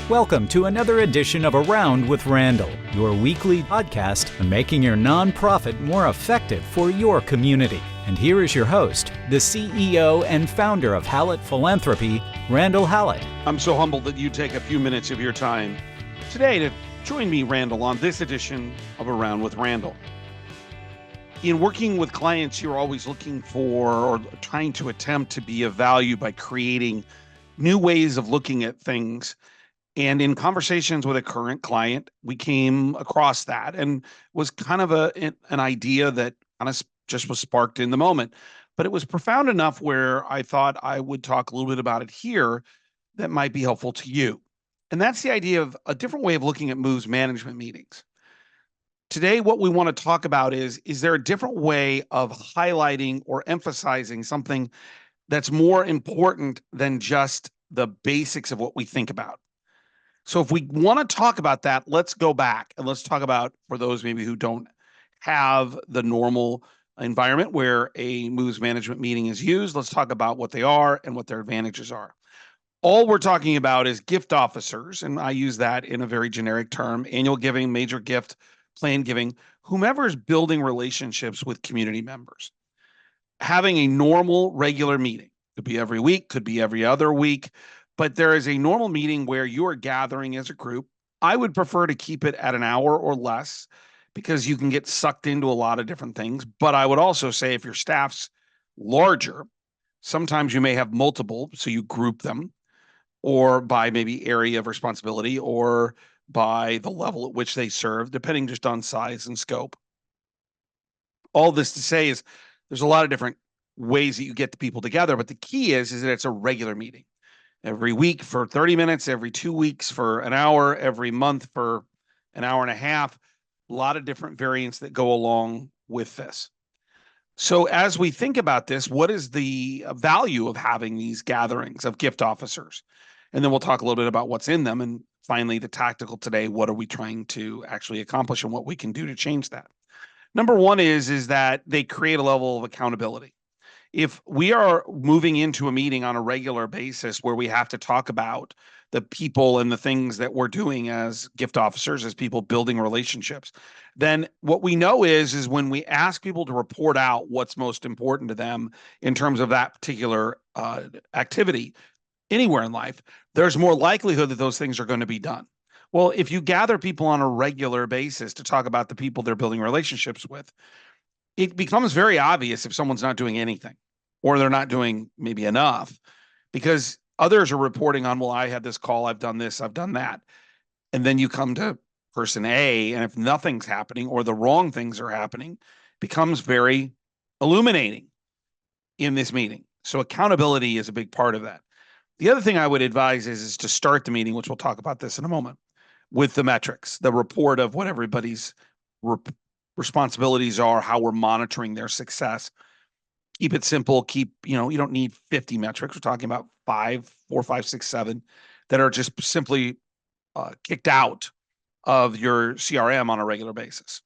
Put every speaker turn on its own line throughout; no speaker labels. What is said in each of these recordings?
Welcome to another edition of Around with Randall, your weekly podcast on making your nonprofit more effective for your community. And here is your host, the CEO and founder of Hallett Philanthropy, Randall Hallett.
I'm so humbled that you take a few minutes of your time today to join me, Randall, on this edition of Around with Randall. In working with clients, you're always looking for or trying to attempt to be of value by creating new ways of looking at things. And in conversations with a current client, we came across that and was kind of an idea that kind of just was sparked in the moment. But it was profound enough where I thought I would talk a little bit about it here that might be helpful to you. And that's the idea of a different way of looking at moves management meetings. Today, what we want to talk about is there a different way of highlighting or emphasizing something that's more important than just the basics of what we think about? So if we want to talk about that, let's go back and let's talk about, for those maybe who don't have the normal environment where a moves management meeting is used, let's talk about what they are and what their advantages are. All we're talking about is gift officers, and I use that in a very generic term: annual giving, major gift, planned giving, whomever is building relationships with community members. Having a normal, regular meeting, could be every week, could be every other week, but there is a normal meeting where you are gathering as a group. I would prefer to keep it at an hour or less because you can get sucked into a lot of different things. But I would also say if your staff's larger, sometimes you may have multiple, so you group them, or by maybe area of responsibility or by the level at which they serve, depending just on size and scope. All this to say is there's a lot of different ways that you get the people together, but the key is that it's a regular meeting. Every week for 30 minutes, every 2 weeks for an hour, every month for an hour and a half. A lot of different variants that go along with this. So as we think about this, what is the value of having these gatherings of gift officers? And then we'll talk a little bit about what's in them. And finally, the tactical today: what are we trying to actually accomplish and what we can do to change that? Number one is that they create a level of accountability. If we are moving into a meeting on a regular basis where we have to talk about the people and the things that we're doing as gift officers, as people building relationships, then what we know is when we ask people to report out what's most important to them in terms of that particular activity anywhere in life, there's more likelihood that those things are going to be done. Well, if you gather people on a regular basis to talk about the people they're building relationships with, it becomes very obvious if someone's not doing anything or they're not doing maybe enough, because others are reporting on, well, I had this call, I've done this, I've done that. And then you come to person A, and if nothing's happening or the wrong things are happening, it becomes very illuminating in this meeting. So accountability is a big part of that. The other thing I would advise is to start the meeting, which we'll talk about this in a moment, with the metrics, the report of what everybody's responsibilities are, how we're monitoring their success. Keep it simple. You don't need 50 metrics. We're talking about 4, 5, 6, 7 that are just simply kicked out of your CRM on a regular basis.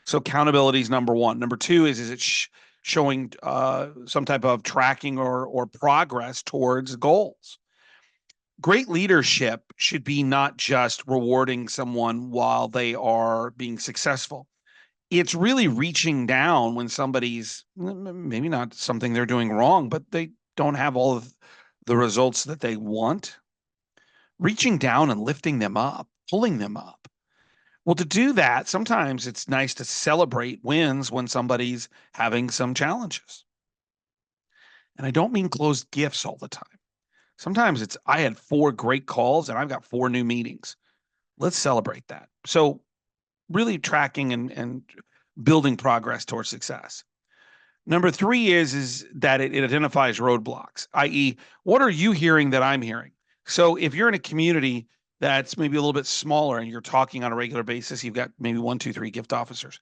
So accountability is number one. Number two is it showing some type of tracking or progress towards goals. Great leadership should be not just rewarding someone while they are being successful. It's really reaching down when somebody's maybe not something they're doing wrong, but they don't have all of the results that they want. Reaching down and lifting them up, pulling them up. Well, to do that, sometimes it's nice to celebrate wins when somebody's having some challenges. And I don't mean closed gifts all the time. Sometimes I had 4 great calls and I've got 4 new meetings. Let's celebrate that. So really tracking and building progress towards success. Number 3 is that it identifies roadblocks, i.e., what are you hearing that I'm hearing? So if you're in a community that's maybe a little bit smaller and you're talking on a regular basis, you've got maybe 1, 2, 3 gift officers.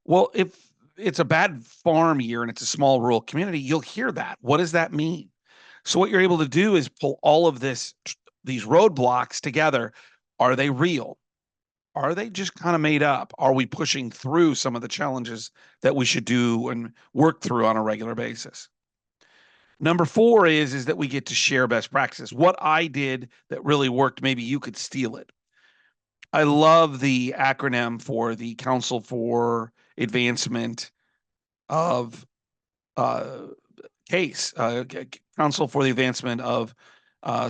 Well, if it's a bad farm year and it's a small rural community, you'll hear that. What does that mean? So what you're able to do is pull all of these roadblocks together. Are they real? Are they just kind of made up? Are we pushing through some of the challenges that we should do and work through on a regular basis? Number 4 is that we get to share best practices. What I did that really worked, maybe you could steal it. I love the acronym for the Council for Advancement of CASE, Council for the Advancement of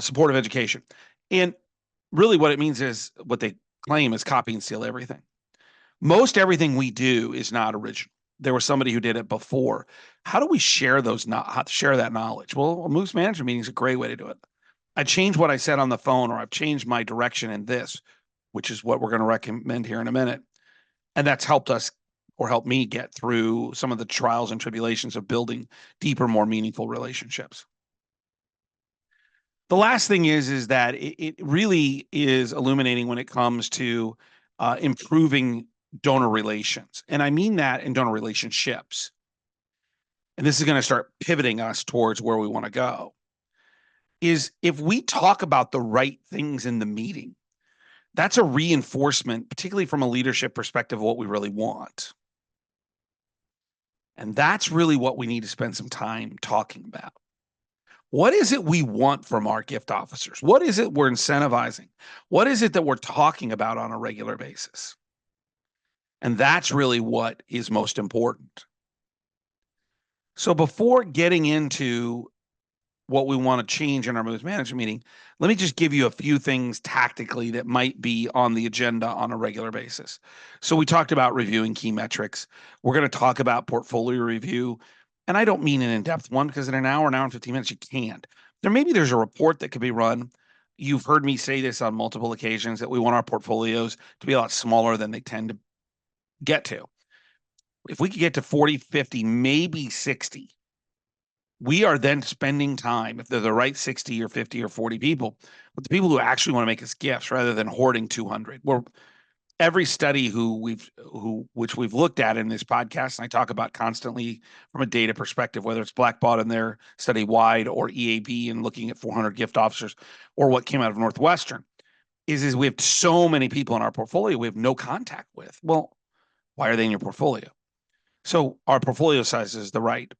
Supportive Education. And really what it means is, what they claim is copy and steal everything. Most everything we do is not original. There was somebody who did it before. How do we share share that knowledge? Well, a moves management meeting is a great way to do it. I changed what I said on the phone, or I've changed my direction in this, which is what we're going to recommend here in a minute. And that's helped us, or helped me, get through some of the trials and tribulations of building deeper, more meaningful relationships. The last thing is that it really is illuminating when it comes to improving donor relations. And I mean that in donor relationships. And this is going to start pivoting us towards where we want to go. Is if we talk about the right things in the meeting, that's a reinforcement, particularly from a leadership perspective, of what we really want. And that's really what we need to spend some time talking about. What is it we want from our gift officers? What is it we're incentivizing? What is it that we're talking about on a regular basis? And that's really what is most important. So before getting into what we want to change in our moves management meeting, let me just give you a few things tactically that might be on the agenda on a regular basis. So we talked about reviewing key metrics. We're going to talk about portfolio review. And I don't mean an in-depth one, because in an hour and 15 minutes, you can't. There's a report that could be run. You've heard me say this on multiple occasions, that we want our portfolios to be a lot smaller than they tend to get to. If we could get to 40, 50, maybe 60, we are then spending time, if they're the right 60 or 50 or 40 people, with the people who actually want to make us gifts, rather than hoarding 200. Every study which we've looked at in this podcast, and I talk about constantly from a data perspective, whether it's Blackbaud in their study wide, or EAB and looking at 400 gift officers, or what came out of Northwestern, is we have so many people in our portfolio we have no contact with. Well, why are they in your portfolio? So our portfolio size is the right.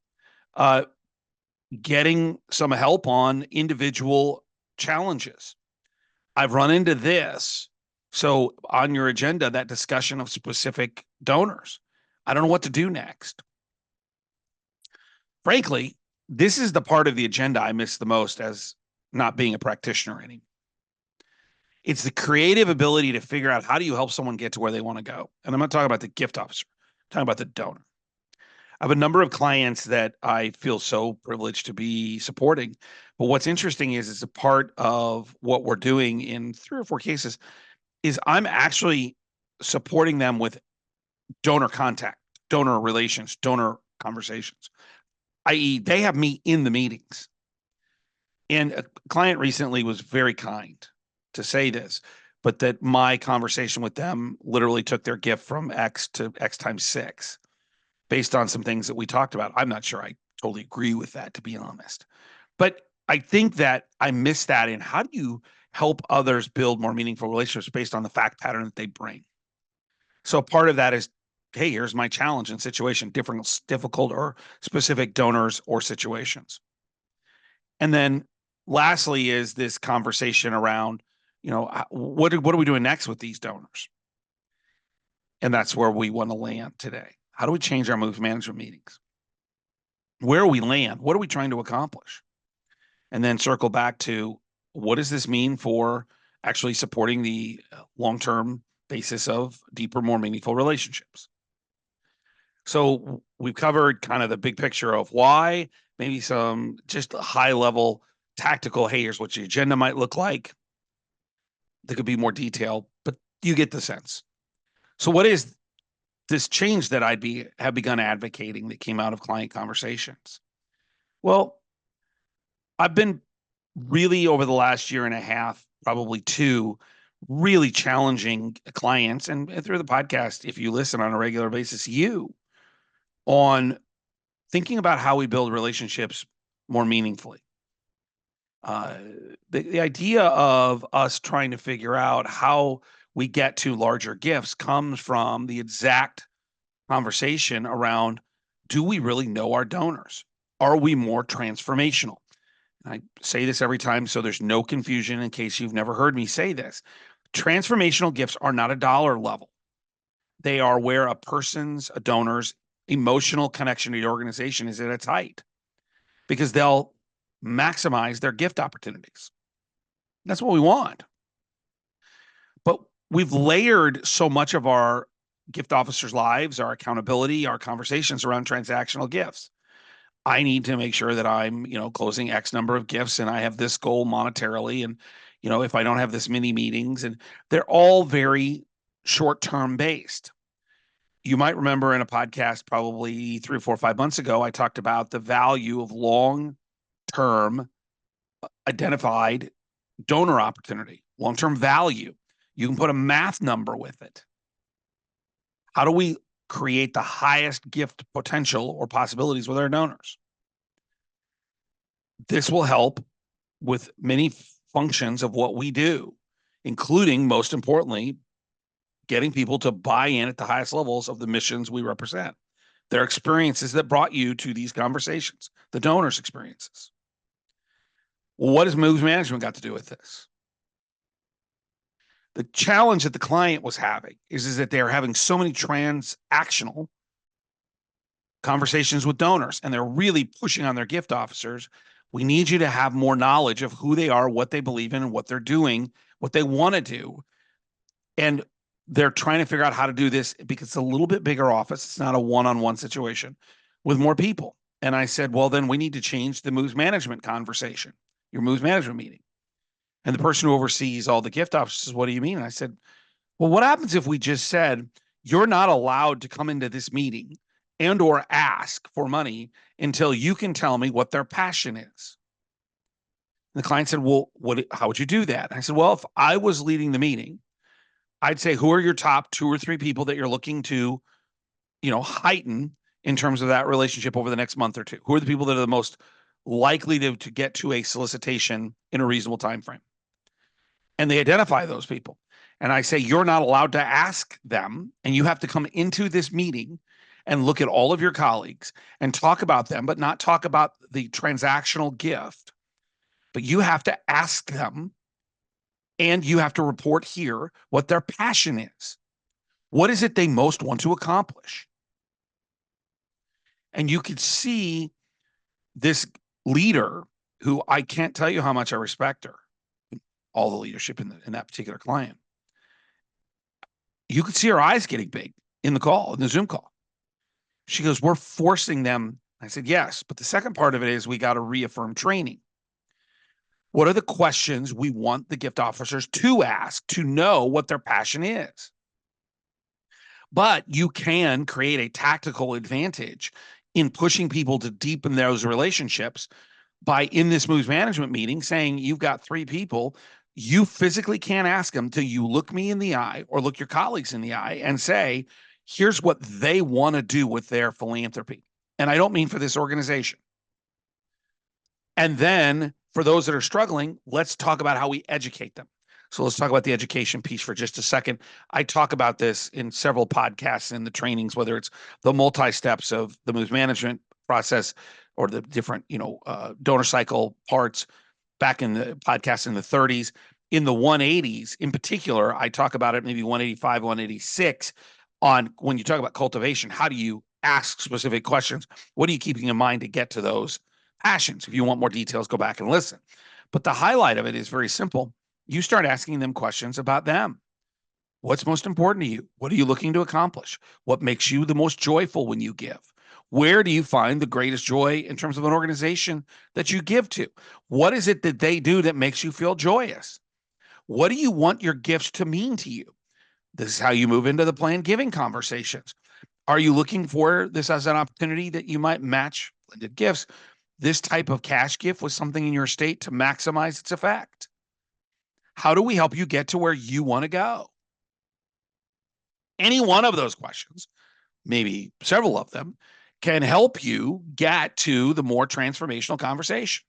Getting some help on individual challenges. I've run into this. So on your agenda, that discussion of specific donors. I don't know what to do next. Frankly, this is the part of the agenda I miss the most as not being a practitioner anymore. It's the creative ability to figure out, how do you help someone get to where they want to go? And I'm not talking about the gift officer, I'm talking about the donor. I have a number of clients that I feel so privileged to be supporting. But what's interesting is, it's a part of what we're doing in 3 or 4 cases, is I'm actually supporting them with donor contact, donor relations, donor conversations, i.e. they have me in the meetings. And a client recently was very kind to say this, but that my conversation with them literally took their gift from X to X times 6. Based on some things that we talked about. I'm not sure I totally agree with that, to be honest. But I think that I miss that in, how do you help others build more meaningful relationships based on the fact pattern that they bring? So part of that is, hey, here's my challenge and situation, difficult or specific donors or situations. And then lastly is this conversation around, what are we doing next with these donors? And that's where we want to land today. How do we change our moves management meetings? Where we land? What are we trying to accomplish? And then circle back to, what does this mean for actually supporting the long-term basis of deeper, more meaningful relationships? So we've covered kind of the big picture of why, maybe some just high level tactical, hey, here's what the agenda might look like. There could be more detail, but you get the sense. So what is this change that have begun advocating that came out of client conversations? Well, I've been really, over the last year and a half, probably 2, really challenging clients, and through the podcast, if you listen on a regular basis, on thinking about how we build relationships more meaningfully. The idea of us trying to figure out how we get to larger gifts comes from the exact conversation around, do we really know our donors? are we more transformational? And I say this every time, so there's no confusion in case you've never heard me say this. Transformational gifts are not a dollar level. They are where a donor's emotional connection to the organization is at its height, because they'll maximize their gift opportunities. That's what we want. But we've layered so much of our gift officers' lives, our accountability, our conversations around transactional gifts. I need to make sure that I'm, closing X number of gifts and I have this goal monetarily. And, if I don't have this many meetings, and they're all very short-term based. You might remember in a podcast probably 3 or 4 or 5 months ago, I talked about the value of long-term identified donor opportunity, long-term value. You can put a math number with it. How do we create the highest gift potential or possibilities with our donors? This will help with many functions of what we do, including, most importantly, getting people to buy in at the highest levels of the missions we represent. Their experiences that brought you to these conversations, the donors' experiences. Well, what has moves management got to do with this? The challenge that the client was having is that they're having so many transactional conversations with donors, and they're really pushing on their gift officers. We need you to have more knowledge of who they are, what they believe in, and what they're doing, what they want to do. And they're trying to figure out how to do this because it's a little bit bigger office. It's not a one-on-one situation with more people. And I said, well, then we need to change the moves management conversation, your moves management meeting. And the person who oversees all the gift officers says, what do you mean? And I said, well, what happens if we just said, you're not allowed to come into this meeting and or ask for money until you can tell me what their passion is? And the client said, well, how would you do that? And I said, well, if I was leading the meeting, I'd say, who are your top 2 or 3 people that you're looking to, heighten in terms of that relationship over the next month or two? Who are the people that are the most likely to get to a solicitation in a reasonable time frame? And they identify those people. And I say, you're not allowed to ask them, and you have to come into this meeting and look at all of your colleagues and talk about them, but not talk about the transactional gift. But you have to ask them, and you have to report here what their passion is. What is it they most want to accomplish? And you could see this leader, who I can't tell you how much I respect her, all the leadership in that particular client. You could see her eyes getting big in the Zoom call. She goes, we're forcing them. I said, yes, but the second part of it is we got to reaffirm training. What are the questions we want the gift officers to ask to know what their passion is? But you can create a tactical advantage in pushing people to deepen those relationships by, in this moves management meeting, saying, you've got 3 people, you physically can't ask them till you look me in the eye or look your colleagues in the eye and say, here's what they want to do with their philanthropy. And I don't mean for this organization. And then for those that are struggling, let's talk about how we educate them. So let's talk about the education piece for just a second. I talk about this in several podcasts and the trainings, whether it's the multi-steps of the moves management process or the different, donor cycle parts back in the podcast in the 30s. In the 180s, in particular, I talk about it maybe 185, 186 on when you talk about cultivation. How do you ask specific questions? What are you keeping in mind to get to those passions? If you want more details, go back and listen. But the highlight of it is very simple. You start asking them questions about them. What's most important to you? What are you looking to accomplish? What makes you the most joyful when you give? Where do you find the greatest joy in terms of an organization that you give to? What is it that they do that makes you feel joyous? What do you want your gifts to mean to you? This is how you move into the planned giving conversations. Are you looking for this as an opportunity that you might match blended gifts, this type of cash gift with something in your estate to maximize its effect? How do we help you get to where you want to go? Any one of those questions, maybe several of them, can help you get to the more transformational conversation.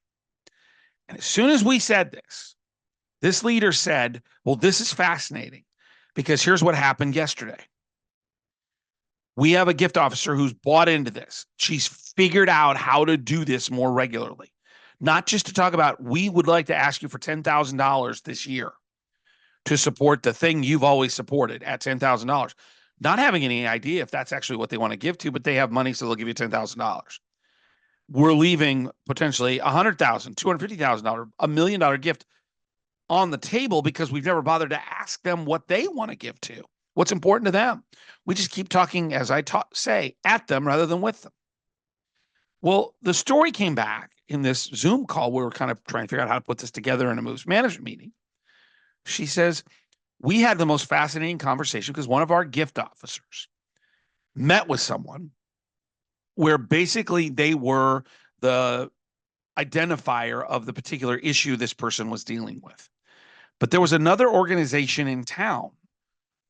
And as soon as we said this leader said, well, this is fascinating because here's what happened yesterday. We have a gift officer who's bought into this. She's figured out how to do this more regularly, not just to talk about, we would like to ask you for $10,000 this year to support the thing you've always supported at $10,000. Not having any idea if that's actually what they want to give to, but they have money, so they'll give you $10,000. We're leaving potentially $100,000, $250,000, $1 million gift on the table because we've never bothered to ask them what they want to give to, what's important to them. We just keep talking, as I say, at them rather than with them. Well, the story came back in this Zoom call. We were kind of trying to figure out how to put this together in a moves management meeting. She says, we had the most fascinating conversation because one of our gift officers met with someone where basically they were the identifier of the particular issue this person was dealing with. But there was another organization in town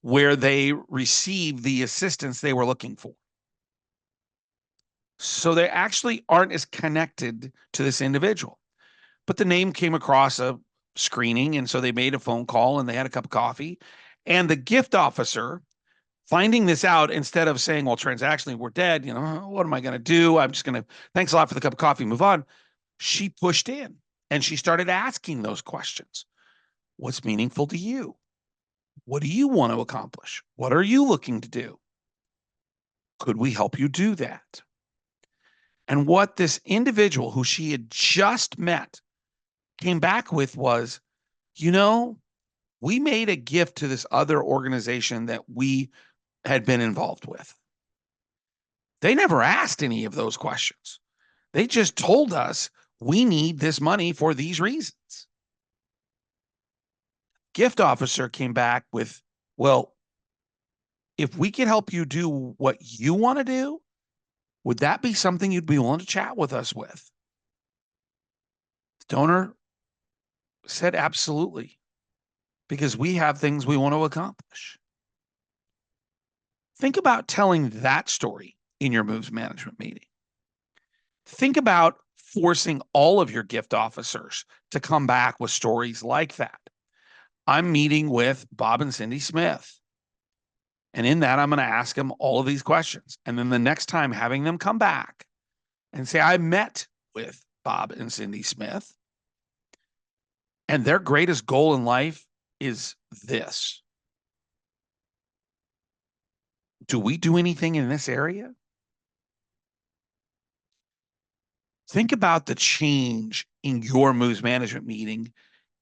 where they received the assistance they were looking for. So they actually aren't as connected to this individual. But the name came across a screening, and so they made a phone call and they had a cup of coffee. And the gift officer, finding this out, instead of saying, well, transactionally, we're dead, what am I going to do? I'm just going to, thanks a lot for the cup of coffee, move on. She pushed in and she started asking those questions. What's meaningful to you? What do you want to accomplish? What are you looking to do? Could we help you do that? And what this individual who she had just met came back with was, we made a gift to this other organization that we had been involved with. They never asked any of those questions. They just told us, we need this money for these reasons. Gift officer came back with, well, if we could help you do what you want to do, would that be something you'd be willing to chat with us with? The donor said absolutely, because we have things we want to accomplish. Think about telling that story in your moves management meeting. Think about forcing all of your gift officers to come back with stories like that. I'm meeting with Bob and Cindy Smith. And in that, I'm going to ask them all of these questions. And then the next time, having them come back and say, I met with Bob and Cindy Smith, and their greatest goal in life is this. Do we do anything in this area? Think about the change in your moves management meeting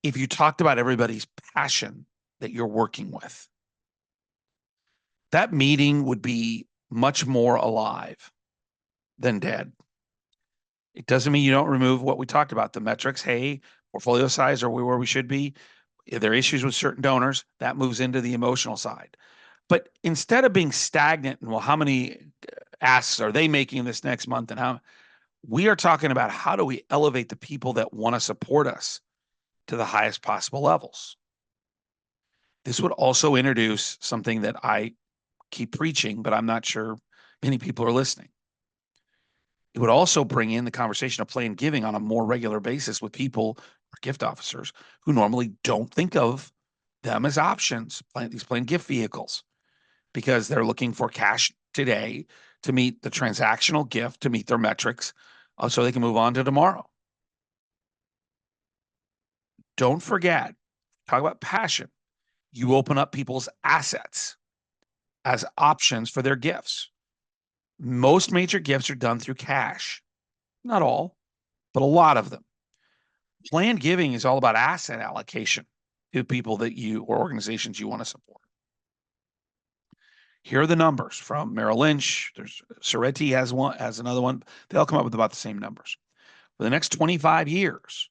if you talked about everybody's passion that you're working with. That meeting would be much more alive than dead. It doesn't mean you don't remove what we talked about, the metrics. Hey, portfolio size, are we where we should be? If there are issues with certain donors, that moves into the emotional side. But instead of being stagnant and, well, how many asks are they making this next month? And how we are talking about, how do we elevate the people that want to support us to the highest possible levels? This would also introduce something that I keep preaching, but I'm not sure many people are listening. It would also bring in the conversation of planned giving on a more regular basis with people or gift officers who normally don't think of them as options, these planned gift vehicles, because they're looking for cash today to meet the transactional gift, to meet their metrics, so they can move on to tomorrow. Don't forget, talk about passion. You open up people's assets as options for their gifts. Most major gifts are done through cash. Not all, but a lot of them. Planned giving is all about asset allocation to people that you or organizations you want to support. Here are the numbers from Merrill Lynch. There's Cereti has another one. They all come up with about the same numbers. For the next 25 years,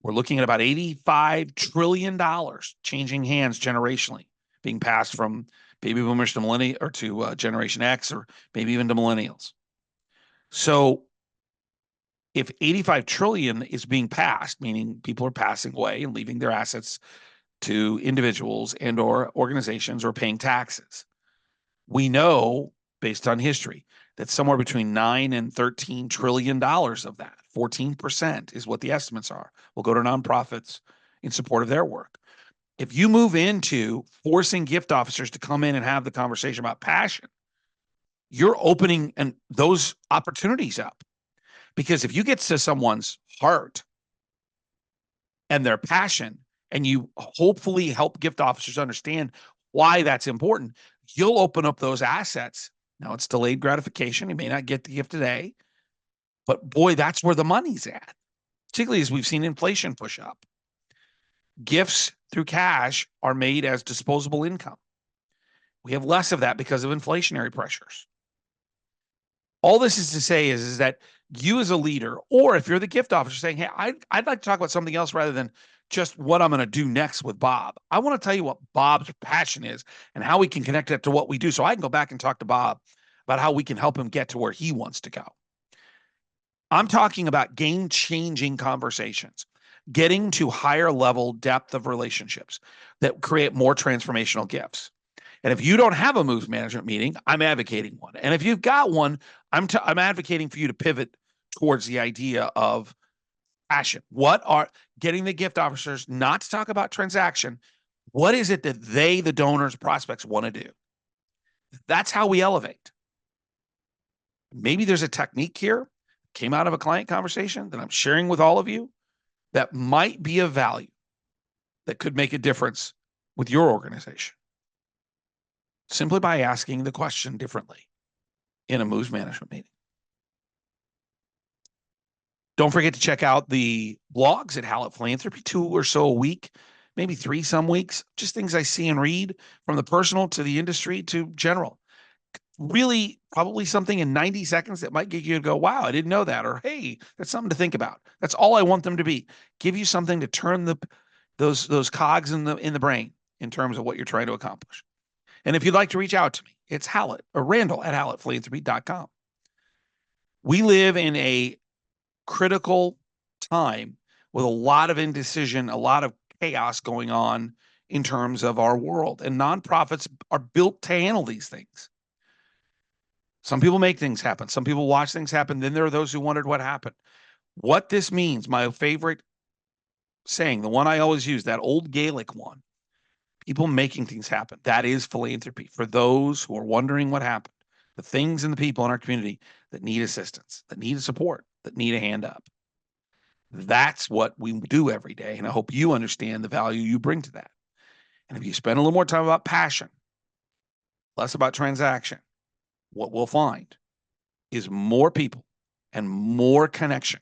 we're looking at about $85 trillion changing hands generationally, being passed from baby boomers to millennials, or to Generation X, or maybe even to millennials. So if 85 trillion is being passed, meaning people are passing away and leaving their assets to individuals and or organizations or paying taxes, we know, based on history, that somewhere between $9 and $13 trillion of that, 14%, is what the estimates are, will go to nonprofits in support of their work. If you move into forcing gift officers to come in and have the conversation about passion, you're opening and those opportunities up. Because if you get to someone's heart and their passion, and you hopefully help gift officers understand why that's important, you'll open up those assets. Now, it's delayed gratification. You may not get the gift today, but boy, that's where the money's at, particularly as we've seen inflation push up. Gifts through cash are made as disposable income. We have less of that because of inflationary pressures. All this is to say is that you as a leader, or if you're the gift officer saying, hey, I'd like to talk about something else rather than just what I'm going to do next with Bob. I want to tell you what Bob's passion is and how we can connect that to what we do. So I can go back and talk to Bob about how we can help him get to where he wants to go. I'm talking about game-changing conversations, getting to higher level depth of relationships that create more transformational gifts. And if you don't have a moves management meeting, I'm advocating one. And if you've got one, I'm advocating for you to pivot towards the idea of passion. What are getting the gift officers not to talk about transaction? What is it that they, the donors, prospects, want to do? That's how we elevate. Maybe there's a technique here, came out of a client conversation that I'm sharing with all of you that might be of value, that could make a difference with your organization, simply by asking the question differently in a moves management meeting. Don't forget to check out the blogs at Hallett Philanthropy, 2 or so a week, maybe 3 some weeks, just things I see and read from the personal to the industry to general. Really, probably something in 90 seconds that might get you to go, wow, I didn't know that. Or, hey, that's something to think about. That's all I want them to be. Give you something to turn those cogs in the brain in terms of what you're trying to accomplish. And if you'd like to reach out to me, it's Hallett or Randall at hallettphilanthropy.com. We live in a critical time with a lot of indecision, a lot of chaos going on in terms of our world. And nonprofits are built to handle these things. Some people make things happen. Some people watch things happen. Then there are those who wondered what happened. What this means, my favorite saying, the one I always use, that old Gaelic one, people making things happen. That is philanthropy. For those who are wondering what happened, the things and the people in our community that need assistance, that need support, that need a hand up. That's what we do every day. And I hope you understand the value you bring to that. And if you spend a little more time about passion, less about transaction, what we'll find is more people and more connection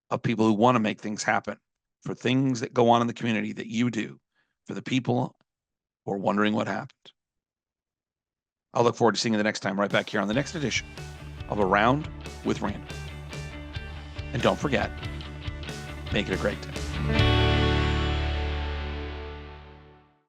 of people who want to make things happen for things that go on in the community that you do for the people who are wondering what happened. I'll look forward to seeing you the next time right back here on the next edition of Around with Randall. And don't forget, make it a great day.